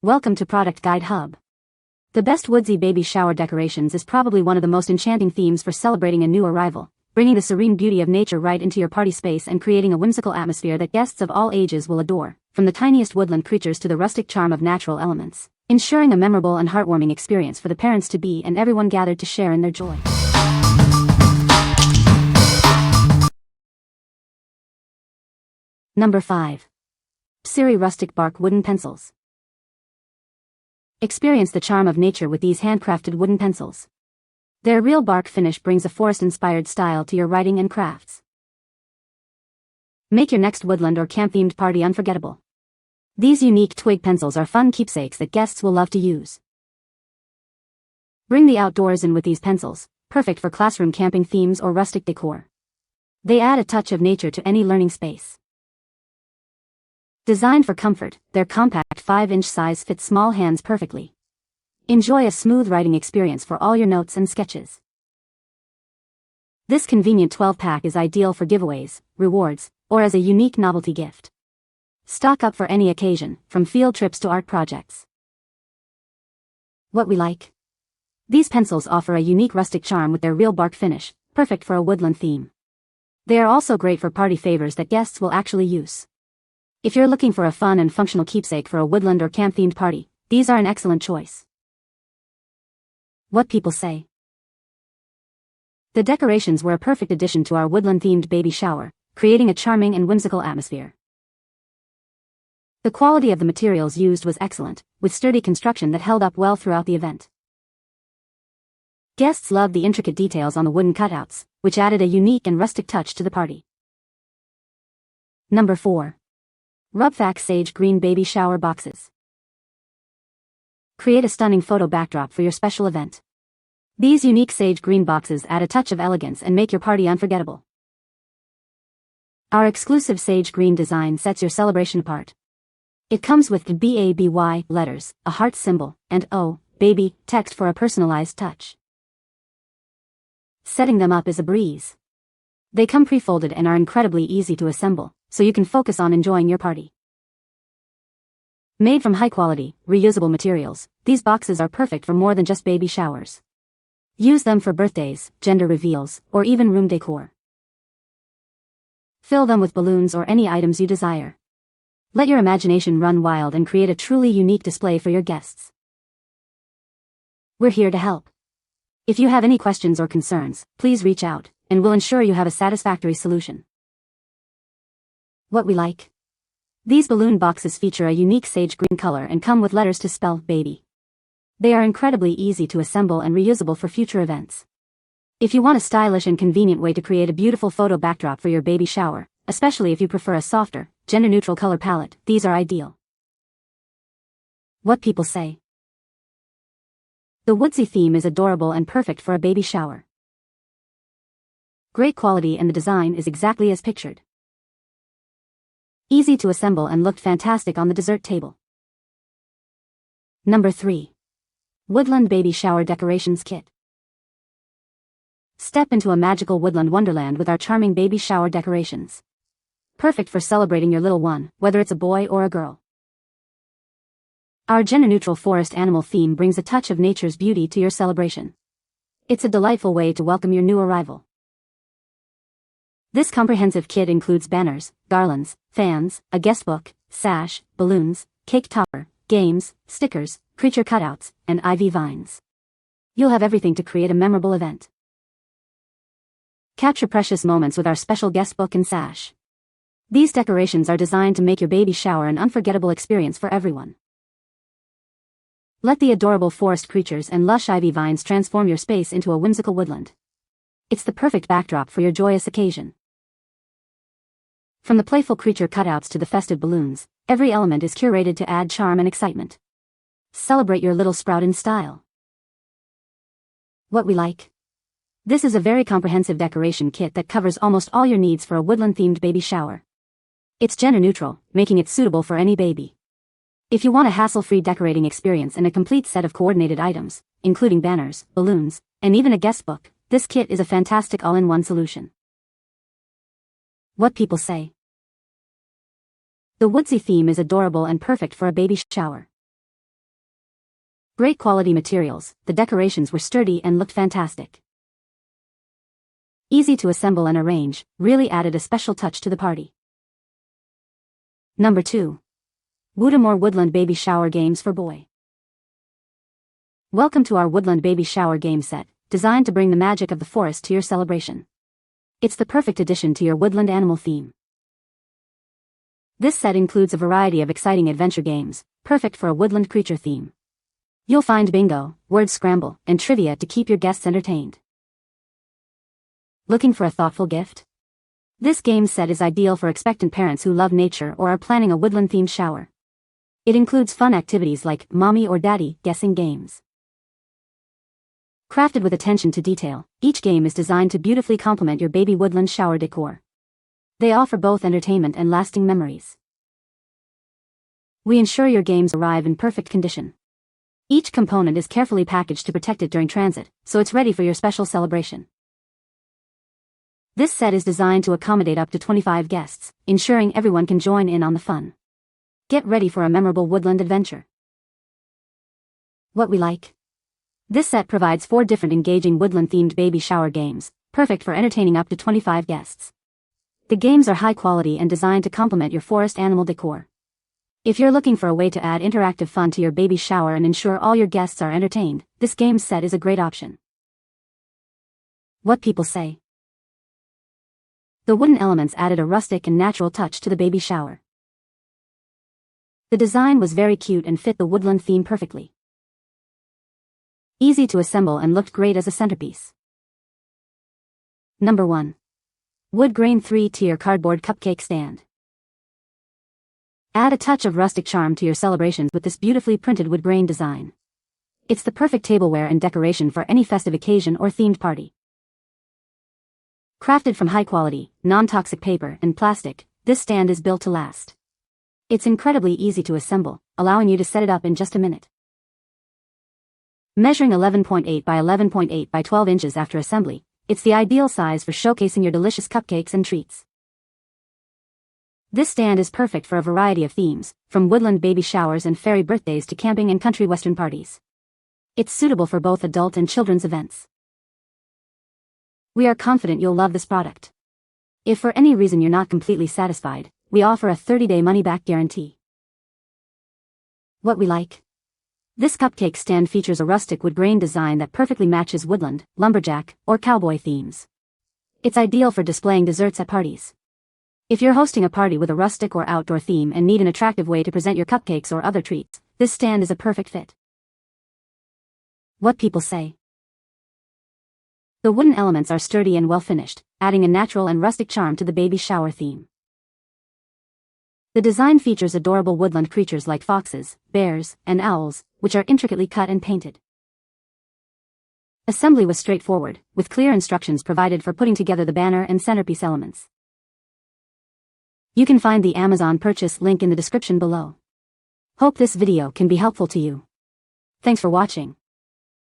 Welcome to Product Guide Hub. The best Woodsy Baby Shower Decorations is probably one of the most enchanting themes for celebrating a new arrival, bringing the serene beauty of nature right into your party space and creating a whimsical atmosphere that guests of all ages will adore, from the tiniest woodland creatures to the rustic charm of natural elements, ensuring a memorable and heartwarming experience for the parents-to-be and everyone gathered to share in their joy. Number 5. BSIRI Rustic Bark Wooden Pencils. Experience the charm of nature with these handcrafted wooden pencils. Their real bark finish brings a forest-inspired style to your writing and crafts. Make your next woodland or camp-themed party unforgettable. These unique twig pencils are fun keepsakes that guests will love to use. Bring the outdoors in with these pencils, perfect for classroom camping themes or rustic decor. They add a touch of nature to any learning space. Designed for comfort, their compact 5-inch size fits small hands perfectly. Enjoy a smooth writing experience for all your notes and sketches. This convenient 12-pack is ideal for giveaways, rewards, or as a unique novelty gift. Stock up for any occasion, from field trips to art projects. What we like? These pencils offer a unique rustic charm with their real bark finish, perfect for a woodland theme. They are also great for party favors that guests will actually use. If you're looking for a fun and functional keepsake for a woodland or camp-themed party, these are an excellent choice. What people say. The decorations were a perfect addition to our woodland-themed baby shower, creating a charming and whimsical atmosphere. The quality of the materials used was excellent, with sturdy construction that held up well throughout the event. Guests loved the intricate details on the wooden cutouts, which added a unique and rustic touch to the party. Number 4. RUBFAC Sage Green Baby Shower Boxes. Create a stunning photo backdrop for your special event. These unique sage green boxes add a touch of elegance and make your party unforgettable. Our exclusive sage green design sets your celebration apart. It comes with the BABY letters, a heart symbol, and O, baby, text for a personalized touch. Setting them up is a breeze. They come pre-folded and are incredibly easy to assemble, so you can focus on enjoying your party. Made from high-quality, reusable materials, these boxes are perfect for more than just baby showers. Use them for birthdays, gender reveals, or even room decor. Fill them with balloons or any items you desire. Let your imagination run wild and create a truly unique display for your guests. We're here to help. If you have any questions or concerns, please reach out, and we'll ensure you have a satisfactory solution. What we like? These balloon boxes feature a unique sage green color and come with letters to spell baby. They are incredibly easy to assemble and reusable for future events. If you want a stylish and convenient way to create a beautiful photo backdrop for your baby shower, especially if you prefer a softer, gender-neutral color palette, these are ideal. What people say. The Woodsy theme is adorable and perfect for a baby shower. Great quality and the design is exactly as pictured. Easy to assemble and looked fantastic on the dessert table. Number 3. Woodland Baby Shower Decorations Kit. Step into a magical woodland wonderland with our charming baby shower decorations. Perfect for celebrating your little one, whether it's a boy or a girl. Our gender-neutral forest animal theme brings a touch of nature's beauty to your celebration. It's a delightful way to welcome your new arrival. This comprehensive kit includes banners, garlands, fans, a guest book, sash, balloons, cake topper, games, stickers, creature cutouts, and ivy vines. You'll have everything to create a memorable event. Capture precious moments with our special guest book and sash. These decorations are designed to make your baby shower an unforgettable experience for everyone. Let the adorable forest creatures and lush ivy vines transform your space into a whimsical woodland. It's the perfect backdrop for your joyous occasion. From the playful creature cutouts to the festive balloons, every element is curated to add charm and excitement. Celebrate your little sprout in style. What we like? This is a very comprehensive decoration kit that covers almost all your needs for a woodland-themed baby shower. It's gender-neutral, making it suitable for any baby. If you want a hassle-free decorating experience and a complete set of coordinated items, including banners, balloons, and even a guest book, this kit is a fantastic all-in-one solution. What people say. The Woodsy theme is adorable and perfect for a baby shower. Great quality materials, the decorations were sturdy and looked fantastic. Easy to assemble and arrange, really added a special touch to the party. Number 2. WOODAMORE Woodland Baby Shower Games for Boy. Welcome to our Woodland Baby Shower game set, designed to bring the magic of the forest to your celebration. It's the perfect addition to your woodland animal theme. This set includes a variety of exciting adventure games, perfect for a woodland creature theme. You'll find bingo, word scramble, and trivia to keep your guests entertained. Looking for a thoughtful gift? This game set is ideal for expectant parents who love nature or are planning a woodland-themed shower. It includes fun activities like Mommy or Daddy guessing games. Crafted with attention to detail, each game is designed to beautifully complement your baby woodland shower decor. They offer both entertainment and lasting memories. We ensure your games arrive in perfect condition. Each component is carefully packaged to protect it during transit, so it's ready for your special celebration. This set is designed to accommodate up to 25 guests, ensuring everyone can join in on the fun. Get ready for a memorable woodland adventure. What we like? This set provides 4 different engaging woodland-themed baby shower games, perfect for entertaining up to 25 guests. The games are high quality and designed to complement your forest animal decor. If you're looking for a way to add interactive fun to your baby shower and ensure all your guests are entertained, this game set is a great option. What people say. The wooden elements added a rustic and natural touch to the baby shower. The design was very cute and fit the woodland theme perfectly. Easy to assemble and looked great as a centerpiece. Number 1. Wood Grain 3-tier Cardboard Cupcake Stand. Add a touch of rustic charm to your celebrations with this beautifully printed wood grain design. It's the perfect tableware and decoration for any festive occasion or themed party. Crafted from high-quality, non-toxic paper and plastic, this stand is built to last. It's incredibly easy to assemble, allowing you to set it up in just a minute. Measuring 11.8 by 11.8 by 12 inches after assembly, it's the ideal size for showcasing your delicious cupcakes and treats. This stand is perfect for a variety of themes, from woodland baby showers and fairy birthdays to camping and country western parties. It's suitable for both adult and children's events. We are confident you'll love this product. If for any reason you're not completely satisfied, we offer a 30-day money-back guarantee. What we like? This cupcake stand features a rustic wood grain design that perfectly matches woodland, lumberjack, or cowboy themes. It's ideal for displaying desserts at parties. If you're hosting a party with a rustic or outdoor theme and need an attractive way to present your cupcakes or other treats, this stand is a perfect fit. What people say. The wooden elements are sturdy and well finished, adding a natural and rustic charm to the baby shower theme. The design features adorable woodland creatures like foxes, bears, and owls, which are intricately cut and painted. Assembly was straightforward, with clear instructions provided for putting together the banner and centerpiece elements. You can find the Amazon purchase link in the description below. Hope this video can be helpful to you. Thanks for watching.